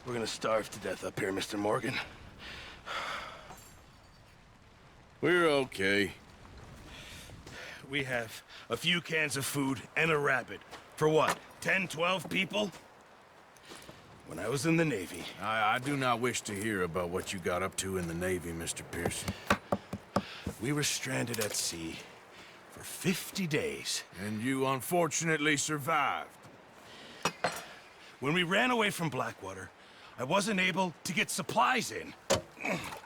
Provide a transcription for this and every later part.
We're gonna starve to death up here, Mr. Morgan. We're okay. We have a few cans of food and a rabbit. For what, 10, 12 people? When I was in the Navy... I do not wish to hear about what you got up to in the Navy, Mr. Pearson. We were stranded at sea for 50 days. And you unfortunately survived. When we ran away from Blackwater, I wasn't able to get supplies in.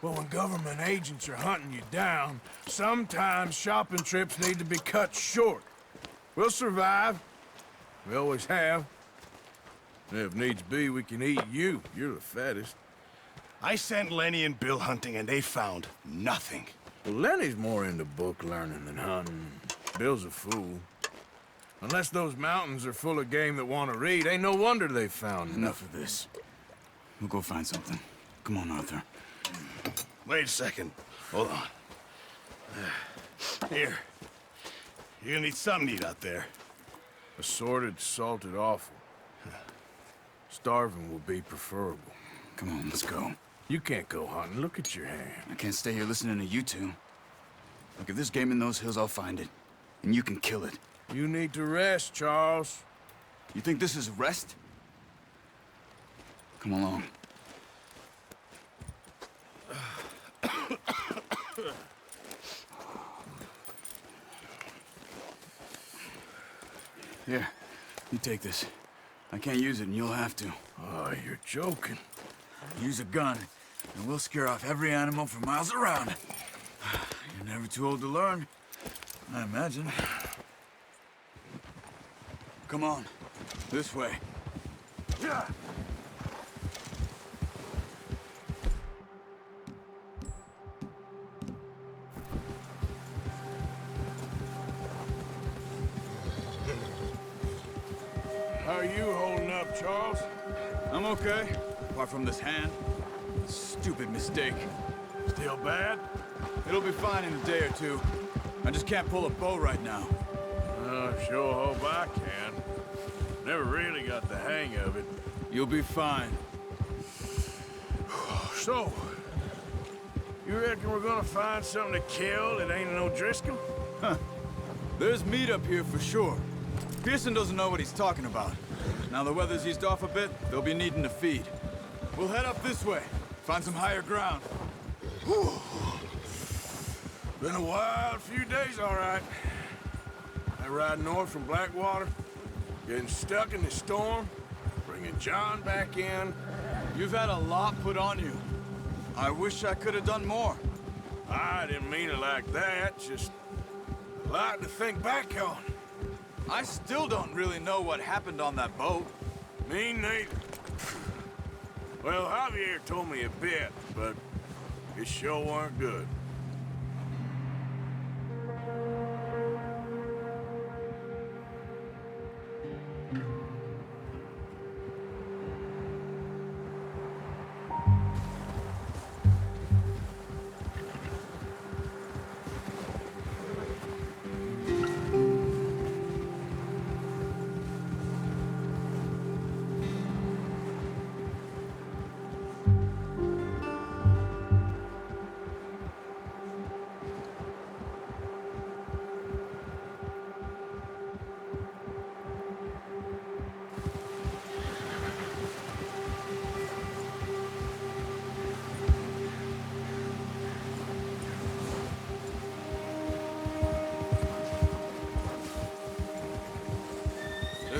Well, when government agents are hunting you down, sometimes shopping trips need to be cut short. We'll survive. We always have. And if needs be, we can eat you. You're the fattest. I sent Lenny and Bill hunting, and they found nothing. Well, Lenny's more into book learning than hunting. Bill's a fool. Unless those mountains are full of game that want to read, ain't no wonder they found Enough of this. We'll go find something. Come on, Arthur. Wait a second. Hold on. Here. You're gonna need something to eat out there. Assorted, salted offal. Starving will be preferable. Come on, let's go. You can't go hunting. Look at your hand. I can't stay here listening to you two. Look, if there's game in those hills, I'll find it. And you can kill it. You need to rest, Charles. You think this is rest? Come along. Here, you take this. I can't use it, and you'll have to. Oh, you're joking. Use a gun, and we'll scare off every animal for miles around. You're never too old to learn, I imagine. Come on, this way. Yeah. How are you holding up, Charles? I'm okay, apart from this hand. Stupid mistake. Still bad? It'll be fine in a day or two. I just can't pull a bow right now. Sure hope I can. Never really got the hang of it. You'll be fine. So, you reckon we're gonna find something to kill that ain't no Driscoll? Huh. There's meat up here for sure. Pearson doesn't know what he's talking about. Now the weather's eased off a bit, they'll be needing to feed. We'll head up this way, find some higher ground. Whew. Been a wild few days, all right. I ride north from Blackwater, getting stuck in the storm, bringing John back in. You've had a lot put on you. I wish I could have done more. I didn't mean it like that, just a lot to think back on. I still don't really know what happened on that boat. Me neither. Well, Javier told me a bit, but it sure weren't good.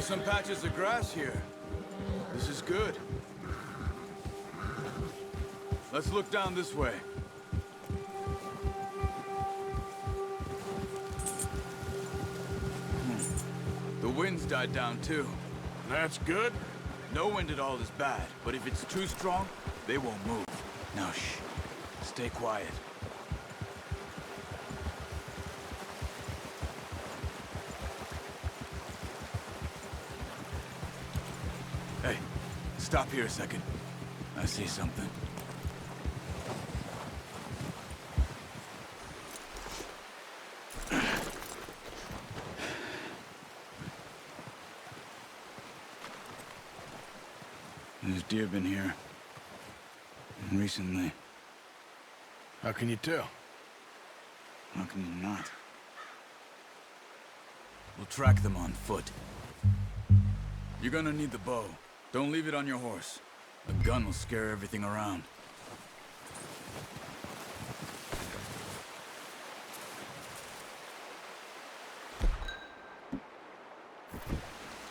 some patches of grass here. This is good. Let's look down this way. The wind's died down too. That's good. No wind at all is bad, but if it's too strong, they won't move. Now shh. Stay quiet. Hey, stop here a second. I see something. There's deer been here. Recently. How can you tell? How can you not? We'll track them on foot. You're gonna need the bow. Don't leave it on your horse. A gun will scare everything around.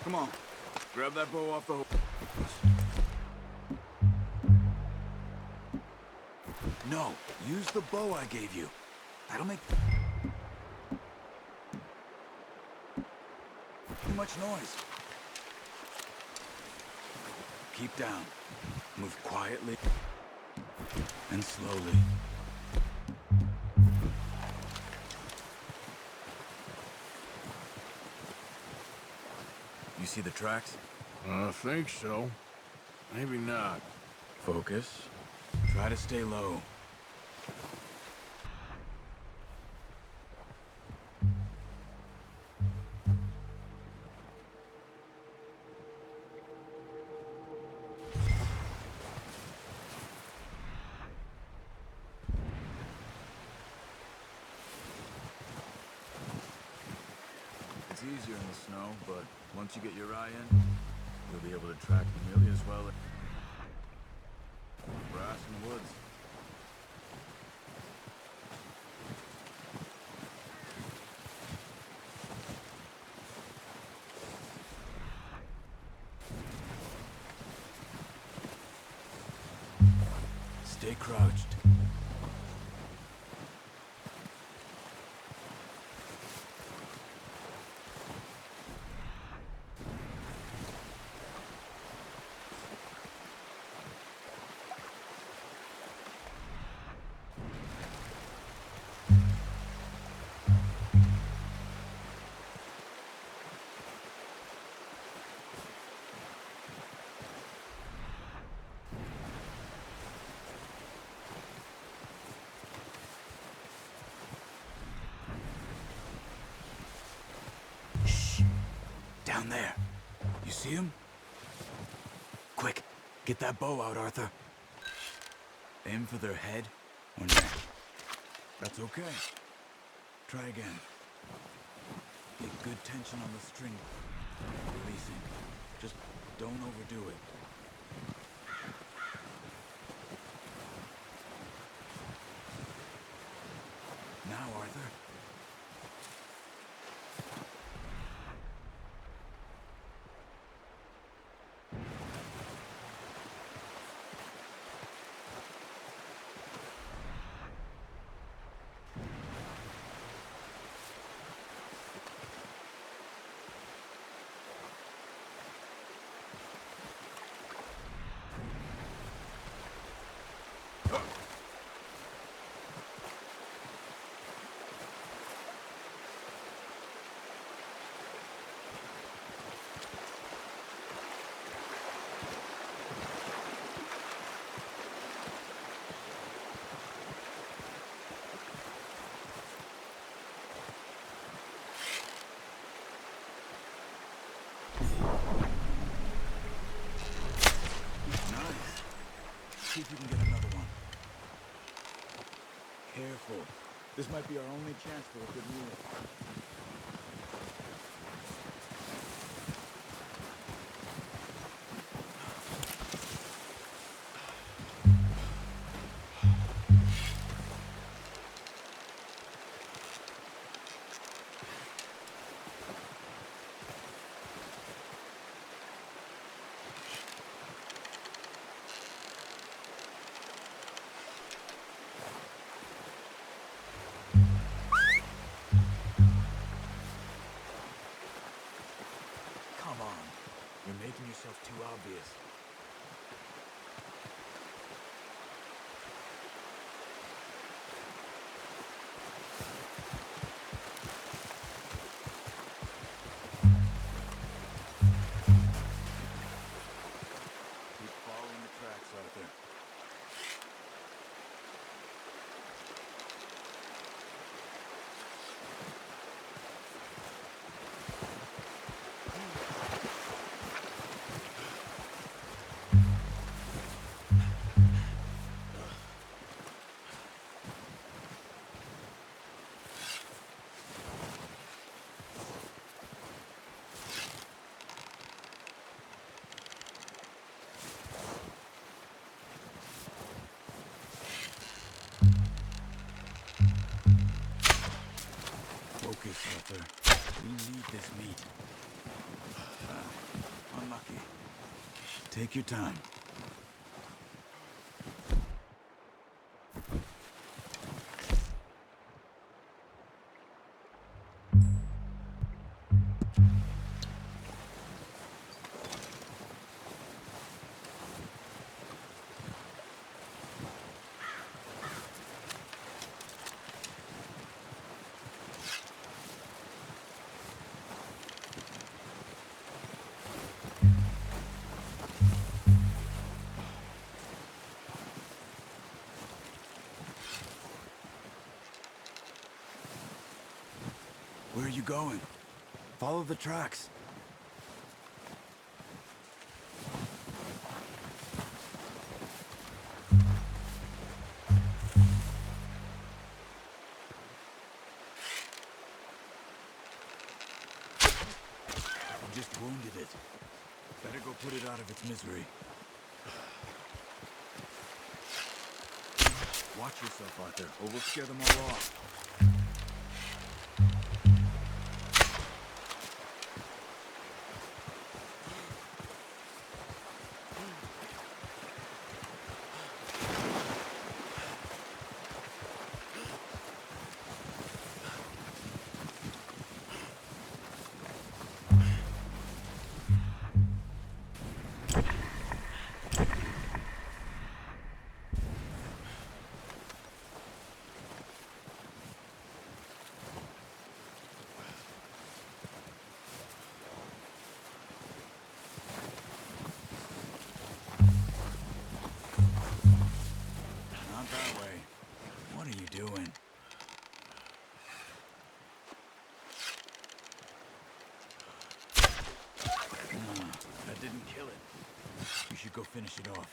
Come on. Grab that bow off the horse. No, use the bow I gave you. That'll make too much noise. Keep down. Move quietly and slowly. You see the tracks? I think so. Maybe not. Focus. Try to stay low. It's easier in the snow, but once you get your eye in, you'll be able to track them nearly as well as grass and woods. Stay crouched. Down there. You see him? Quick, get that bow out, Arthur. Aim for their head or neck. That's okay. Try again. Get good tension on the string. Releasing. Just don't overdo it. Now, Arthur. See if you can get another one. Careful. This might be our only chance for a good meal. yourself too obvious. Keep following the tracks, Arthur. Focus, Arthur. We need this meat. Unlucky. Take your time. Where are you going? Follow the tracks. You just wounded it. Better go put it out of its misery. Watch yourself, Arthur, or we'll scare them all off. That way. What are you doing? That didn't kill it. You should go finish it off.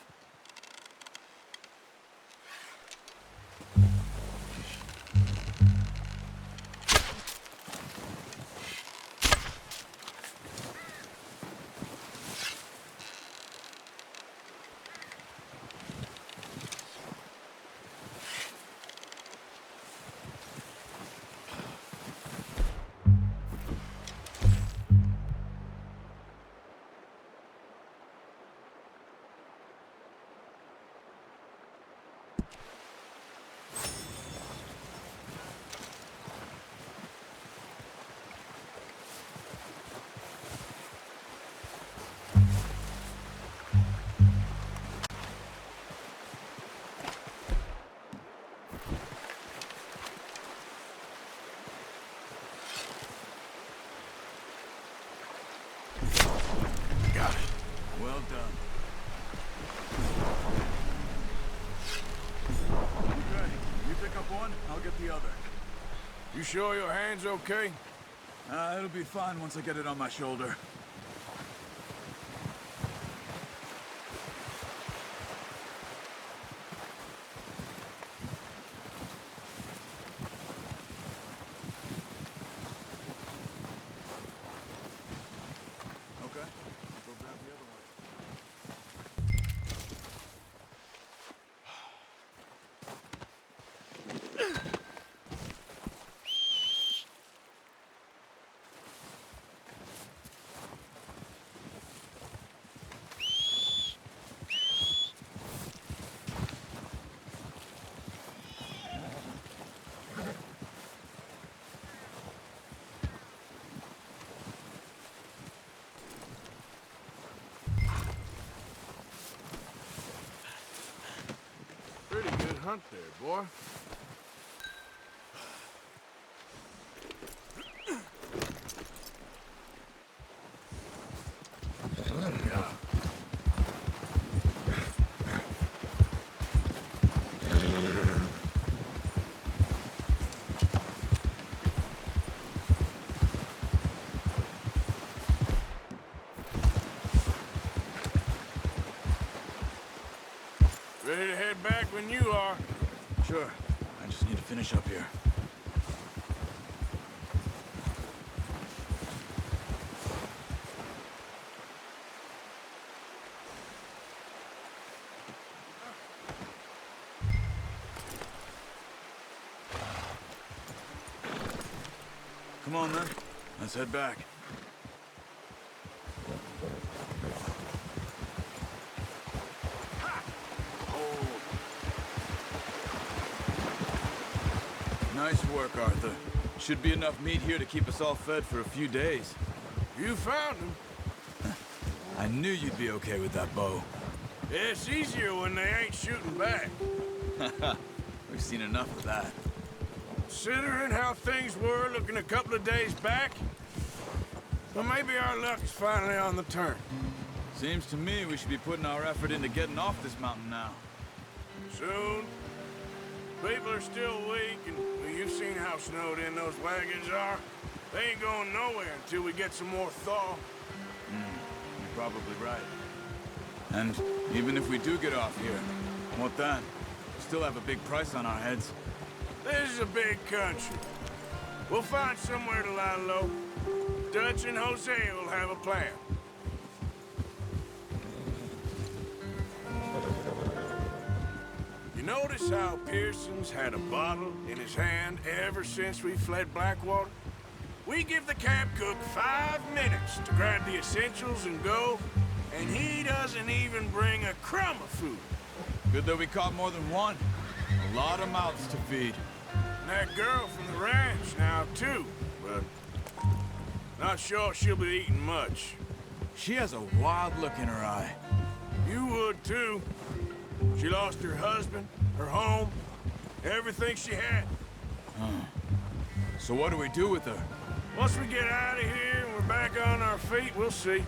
Got it. Well done. Okay, you pick up one, I'll get the other. You sure your hand's okay? It'll be fine once I get it on my shoulder. Okay, I'll go grab the other one. hunt there, boy. Ready to head back when you are. Sure. I just need to finish up here. Come on, then. Let's head back. Nice work, Arthur. Should be enough meat here to keep us all fed for a few days. You found him. I knew you'd be okay with that bow. Yeah, it's easier when they ain't shooting back. We've seen enough of that. Considering how things were looking a couple of days back, well, maybe our luck's finally on the turn. Seems to me we should be putting our effort into getting off this mountain now. Soon. People are still weak, and well, you've seen how snowed in those wagons are. They ain't going nowhere until we get some more thaw. You're probably right. And even if we do get off here, what then? We still have a big price on our heads. This is a big country. We'll find somewhere to lie low. Dutch and Hosea will have a plan. You notice how Pearson's had a bottle in his hand ever since we fled Blackwater? We give the camp cook 5 minutes to grab the essentials and go, and he doesn't even bring a crumb of food. Good that we caught more than one. A lot of mouths to feed. And that girl from the ranch now, too, but not sure she'll be eating much. She has a wild look in her eye. You would, too. She lost her husband, her home, everything she had. So what do we do with her? Once we get out of here and we're back on our feet, we'll see.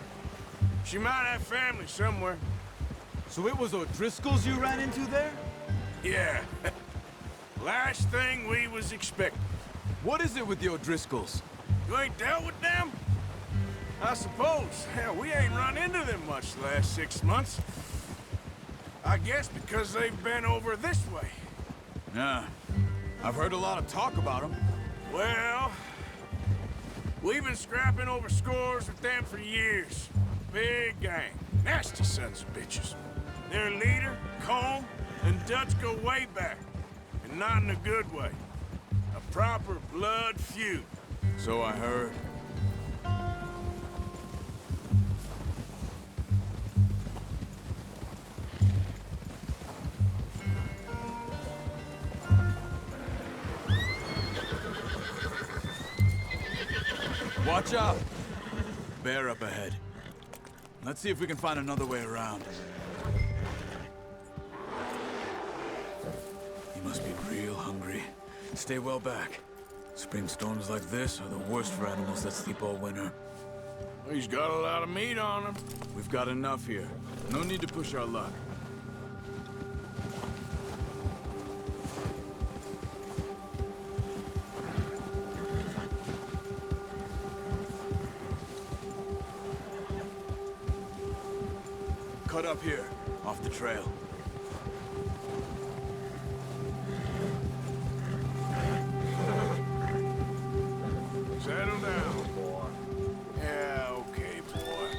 She might have family somewhere. So it was O'Driscoll's you ran into there? Yeah. Last thing we was expecting. What is it with the O'Driscolls? You ain't dealt with them? I suppose. Hell, we ain't run into them much the last 6 months. I guess because they've been over this way. Yeah. I've heard a lot of talk about them. Well, we've been scrapping over scores with them for years. Big gang. Nasty sons of bitches. Their leader, Colm, and Dutch go way back. And not in a good way. A proper blood feud. So I heard. Watch out! Bear up ahead. Let's see if we can find another way around. He must be real hungry. Stay well back. Spring storms like this are the worst for animals that sleep all winter. He's got a lot of meat on him. We've got enough here. No need to push our luck. Cut up here, off the trail. Settle down, boy. Yeah, okay, boy.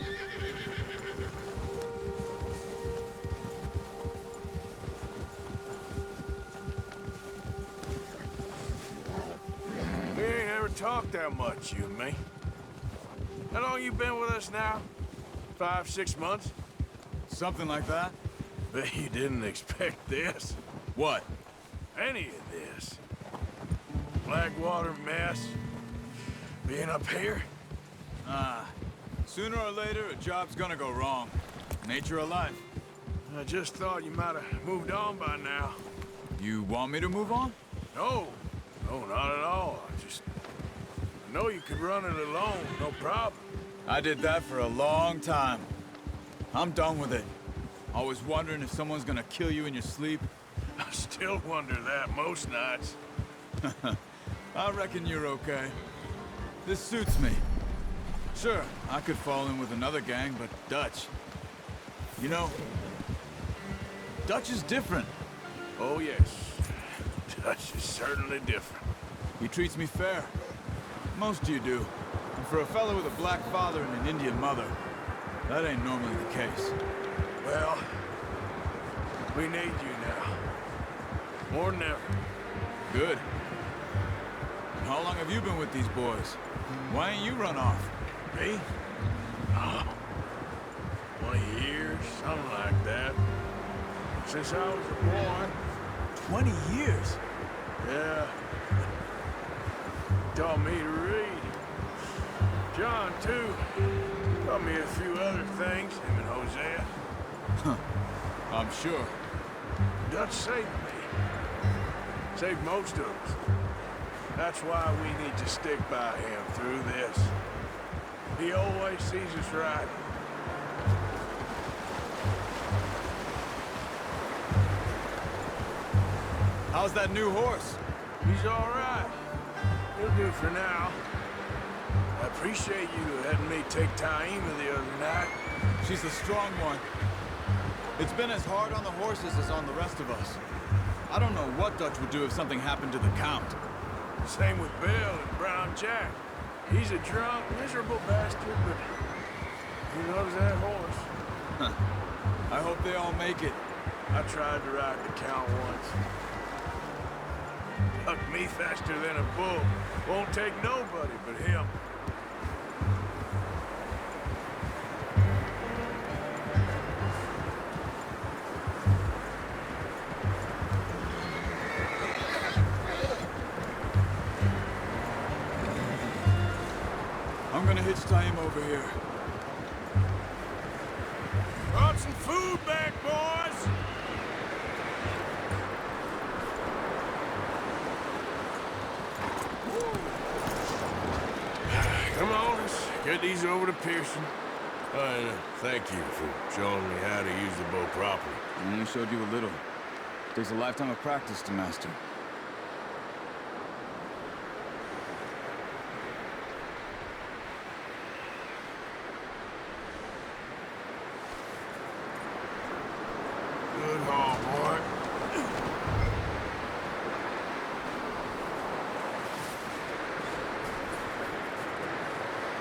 We ain't ever talked that much, you and me. How long you been with us now? 5, 6 months? Something like that? Bet you didn't expect this. What? Any of this. Blackwater mess. Being up here. Sooner or later, a job's gonna go wrong. Nature of life. I just thought you might have moved on by now. You want me to move on? No, no, not at all. I know you could run it alone, no problem. I did that for a long time. I'm done with it. Always wondering if someone's gonna kill you in your sleep. I still wonder that most nights. I reckon you're okay. This suits me. Sure, I could fall in with another gang, but Dutch... You know, Dutch is different. Oh, yes. Dutch is certainly different. He treats me fair. Most of you do. And for a fellow with a black father and an Indian mother, that ain't normally the case. Well, we need you now. More than ever. Good. And how long have you been with these boys? Why ain't you run off? Me? Oh, 20 years, something like that. Since I was a boy. 20 years? Yeah. Taught me to read. John, too. Taught me a few other things, him and Hosea. Huh. I'm sure. Dutch saved me. Saved most of us. That's why we need to stick by him through this. He always sees us right. How's that new horse? He's all right. He'll do for now. I appreciate you letting me take 𝐼𝐴𝐬𝐬 the other night. She's a strong one. It's been as hard on the horses as on the rest of us. I don't know what Dutch would do if something happened to the Count. Same with Bill and Brown Jack. He's a drunk, miserable bastard, but he loves that horse. Huh. I hope they all make it. I tried to ride the Count once. Bucked me faster than a bull. Won't take nobody but him. I'm gonna hitch 𝐼𝐴𝐬𝐬 over here. Brought some food back, boys! Come on, let's get these over to Pearson. And thank you for showing me how to use the bow properly. I only showed you a little. Takes a lifetime of practice to master. Good haul, boy.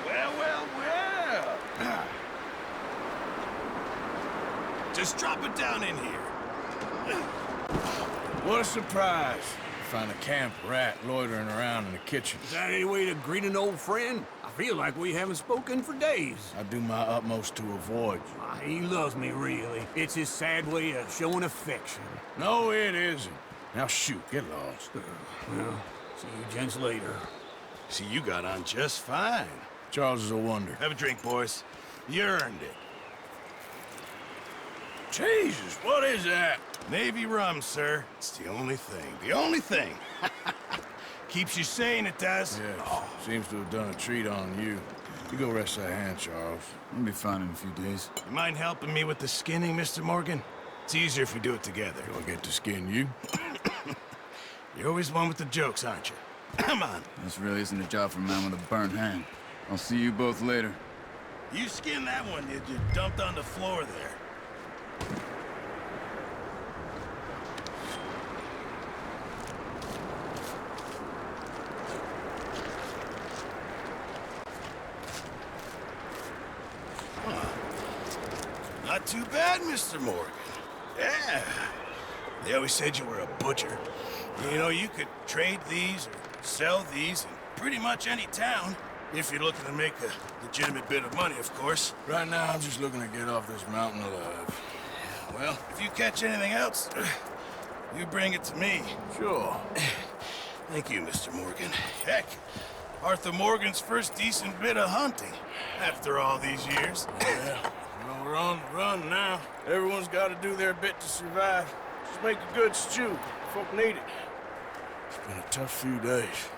Well, well, well. Just drop it down in here. What a surprise. Find a camp rat loitering around in the kitchen. Is that any way to greet an old friend? I feel like we haven't spoken for days. I do my utmost to avoid you. He loves me, really. It's his sad way of showing affection. No, it isn't. Now shoot, get lost. Well, see you gents later. See, you got on just fine. Charles is a wonder. Have a drink, boys. You earned it. Jesus, what is that? Navy rum, sir. It's the only thing. The only thing. Keeps you sane, it does. Yes, seems to have done a treat on you. You go rest that hand, Charles. I'll be fine in a few days. You mind helping me with the skinning, Mr. Morgan? It's easier if we do it together. Do I get to skin you? You're always one with the jokes, aren't you? Come on. This really isn't a job for a man with a burnt hand. I'll see you both later. You skinned that one you dumped on the floor there. Not too bad, Mr. Morgan. Yeah. They always said you were a butcher. You know, you could trade these or sell these in pretty much any town. If you're looking to make a legitimate bit of money, of course. Right now, I'm just looking to get off this mountain alive. Well, if you catch anything else, you bring it to me. Sure. Thank you, Mr. Morgan. Heck, Arthur Morgan's first decent bit of hunting after all these years. Yeah. Well, we're on the run now. Everyone's got to do their bit to survive. Just make a good stew. folk need it. It's been a tough few days.